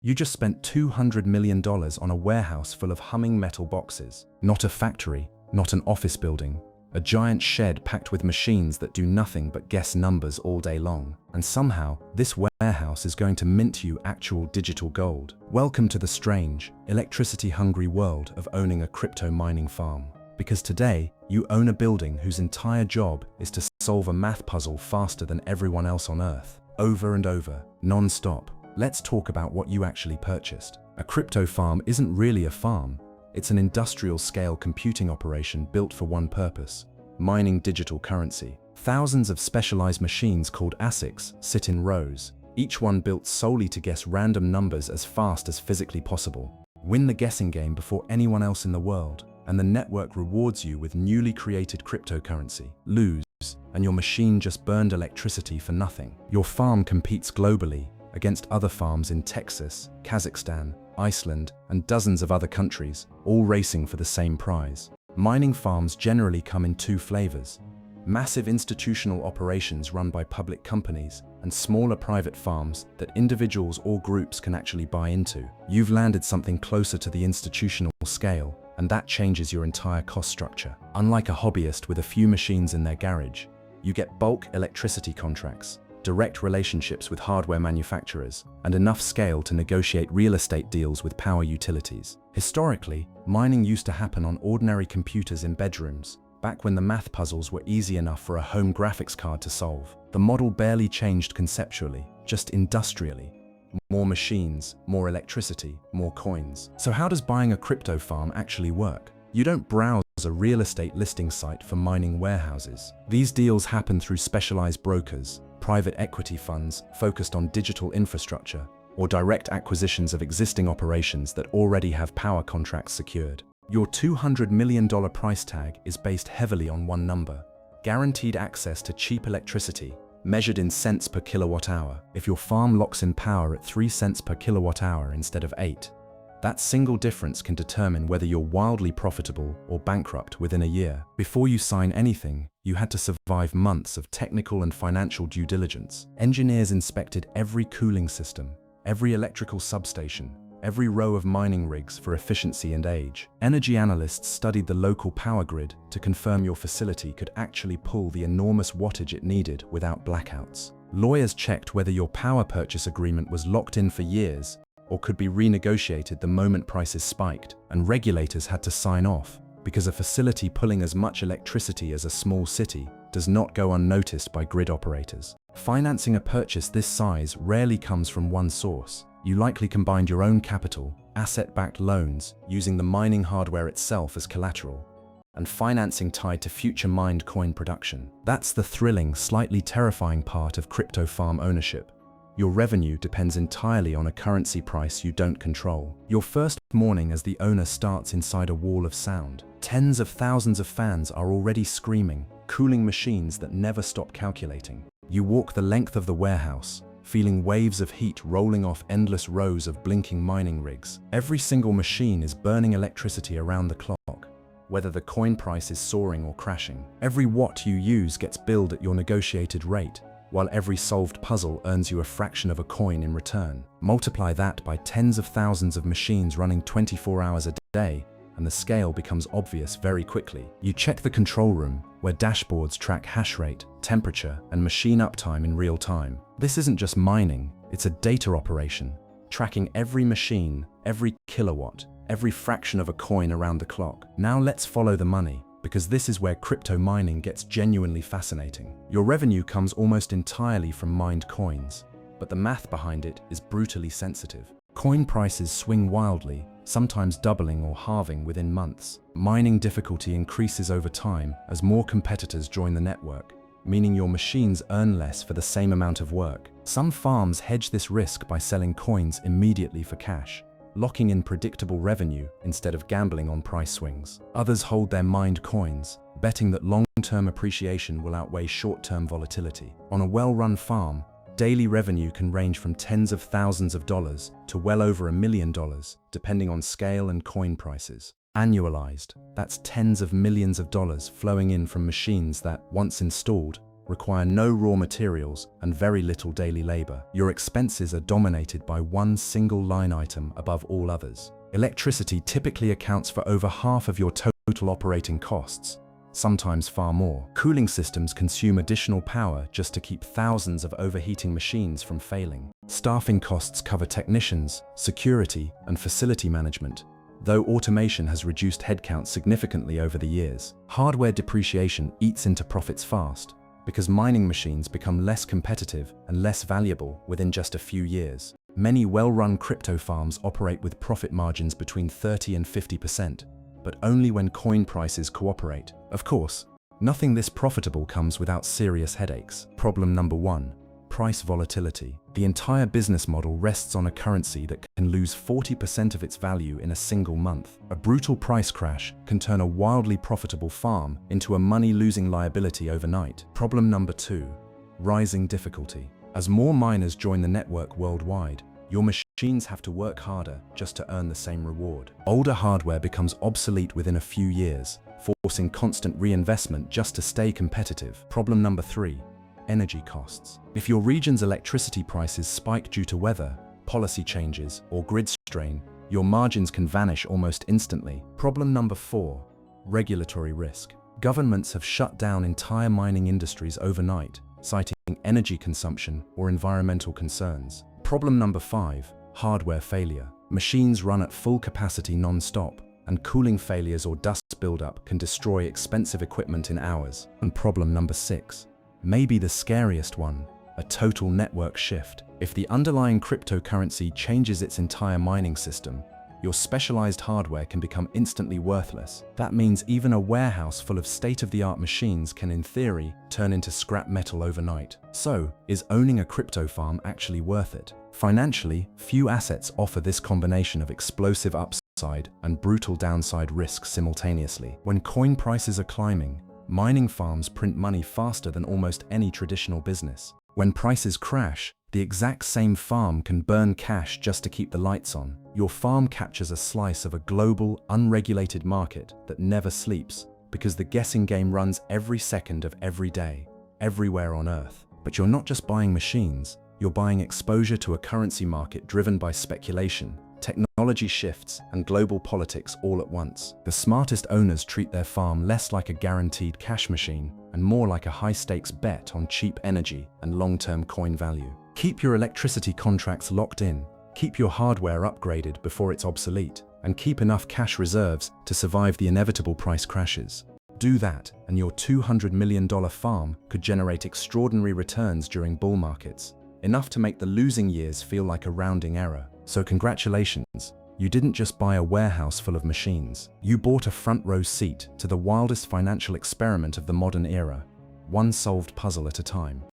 You just spent $200 million on a warehouse full of humming metal boxes. Not a factory, not an office building, a giant shed packed with machines that do nothing but guess numbers all day long. And somehow, this warehouse is going to mint you actual digital gold. Welcome to the strange, electricity-hungry world of owning a crypto mining farm. Because today, you own a building whose entire job is to solve a math puzzle faster than everyone else on Earth. Over and over, non-stop. Let's talk about what you actually purchased. A crypto farm isn't really a farm. It's an industrial-scale computing operation built for one purpose: mining digital currency. Thousands of specialized machines called ASICs sit in rows, each one built solely to guess random numbers as fast as physically possible. Win the guessing game before anyone else in the world, and the network rewards you with newly created cryptocurrency. Lose, and your machine just burned electricity for nothing. Your farm competes globally against other farms in Texas, Kazakhstan, Iceland, and dozens of other countries, all racing for the same prize. Mining farms generally come in two flavors: massive institutional operations run by public companies, and smaller private farms that individuals or groups can actually buy into. You've landed something closer to the institutional scale, and that changes your entire cost structure. Unlike a hobbyist with a few machines in their garage, you get bulk electricity contracts, direct relationships with hardware manufacturers, and enough scale to negotiate real estate deals with power utilities. Historically, mining used to happen on ordinary computers in bedrooms, back when the math puzzles were easy enough for a home graphics card to solve. The model barely changed conceptually, just industrially. More machines, more electricity, more coins. So how does buying a crypto farm actually work? You don't browse a real estate listing site for mining warehouses. These deals happen through specialized brokers, private equity funds focused on digital infrastructure, or direct acquisitions of existing operations that already have power contracts secured. Your $200 million price tag is based heavily on one number: guaranteed access to cheap electricity, measured in cents per kilowatt hour. If your farm locks in power at 3 cents per kilowatt hour instead of 8, that single difference can determine whether you're wildly profitable or bankrupt within a year. Before you sign anything, you had to survive months of technical and financial due diligence. Engineers inspected every cooling system, every electrical substation, every row of mining rigs for efficiency and age. Energy analysts studied the local power grid to confirm your facility could actually pull the enormous wattage it needed without blackouts. Lawyers checked whether your power purchase agreement was locked in for years or could be renegotiated the moment prices spiked, and regulators had to sign off, because a facility pulling as much electricity as a small city does not go unnoticed by grid operators. Financing a purchase this size rarely comes from one source. You likely combined your own capital, asset-backed loans, using the mining hardware itself as collateral, and financing tied to future mined coin production. That's the thrilling, slightly terrifying part of crypto farm ownership. Your revenue depends entirely on a currency price you don't control. Your first morning as the owner starts inside a wall of sound. Tens of thousands of fans are already screaming, cooling machines that never stop calculating. You walk the length of the warehouse, feeling waves of heat rolling off endless rows of blinking mining rigs. Every single machine is burning electricity around the clock, whether the coin price is soaring or crashing. Every watt you use gets billed at your negotiated rate, while every solved puzzle earns you a fraction of a coin in return. Multiply that by tens of thousands of machines running 24 hours a day, and the scale becomes obvious very quickly. You check the control room, where dashboards track hash rate, temperature, and machine uptime in real time. This isn't just mining, it's a data operation, tracking every machine, every kilowatt, every fraction of a coin around the clock. Now let's follow the money, because this is where crypto mining gets genuinely fascinating. Your revenue comes almost entirely from mined coins, but the math behind it is brutally sensitive. Coin prices swing wildly, sometimes doubling or halving within months. Mining difficulty increases over time as more competitors join the network, meaning your machines earn less for the same amount of work. Some farms hedge this risk by selling coins immediately for cash, locking in predictable revenue instead of gambling on price swings. Others hold their mined coins, betting that long-term appreciation will outweigh short-term volatility. On a well-run farm, daily revenue can range from tens of thousands of dollars to well over $1 million, depending on scale and coin prices. Annualized, that's tens of millions of dollars flowing in from machines that, once installed, require no raw materials and very little daily labor. Your expenses are dominated by one single line item above all others. Electricity typically accounts for over half of your total operating costs, sometimes far more. Cooling systems consume additional power just to keep thousands of overheating machines from failing. Staffing costs cover technicians, security, and facility management, though automation has reduced headcount significantly over the years. Hardware depreciation eats into profits fast, because mining machines become less competitive and less valuable within just a few years. Many well-run crypto farms operate with profit margins between 30 and 50%, but only when coin prices cooperate. Of course, nothing this profitable comes without serious headaches. Problem number 1. Price volatility. The entire business model rests on a currency that can lose 40% of its value in a single month. A brutal price crash can turn a wildly profitable farm into a money-losing liability overnight. Problem number 2. Rising difficulty. As more miners join the network worldwide, your machines have to work harder just to earn the same reward. Older hardware becomes obsolete within a few years, forcing constant reinvestment just to stay competitive. Problem number 3. Energy costs. If your region's electricity prices spike due to weather, policy changes, or grid strain, your margins can vanish almost instantly. Problem number 4. Regulatory risk. Governments have shut down entire mining industries overnight, citing energy consumption or environmental concerns. Problem number 5. Hardware failure. Machines run at full capacity non-stop, and cooling failures or dust buildup can destroy expensive equipment in hours. And problem number 6. Maybe the scariest one, a total network shift. If the underlying cryptocurrency changes its entire mining system, your specialized hardware can become instantly worthless. That means even a warehouse full of state-of-the-art machines can, in theory, turn into scrap metal overnight. So, is owning a crypto farm actually worth it? Financially, few assets offer this combination of explosive upside and brutal downside risks simultaneously. When coin prices are climbing, mining farms print money faster than almost any traditional business. When prices crash, the exact same farm can burn cash just to keep the lights on. Your farm captures a slice of a global, unregulated market that never sleeps, because the guessing game runs every second of every day, everywhere on Earth. But you're not just buying machines, you're buying exposure to a currency market driven by speculation, technology shifts, and global politics all at once. The smartest owners treat their farm less like a guaranteed cash machine and more like a high-stakes bet on cheap energy and long-term coin value. Keep your electricity contracts locked in, keep your hardware upgraded before it's obsolete, and keep enough cash reserves to survive the inevitable price crashes. Do that, and your $200 million farm could generate extraordinary returns during bull markets, enough to make the losing years feel like a rounding error. So congratulations, you didn't just buy a warehouse full of machines. You bought a front-row seat to the wildest financial experiment of the modern era, one solved puzzle at a time.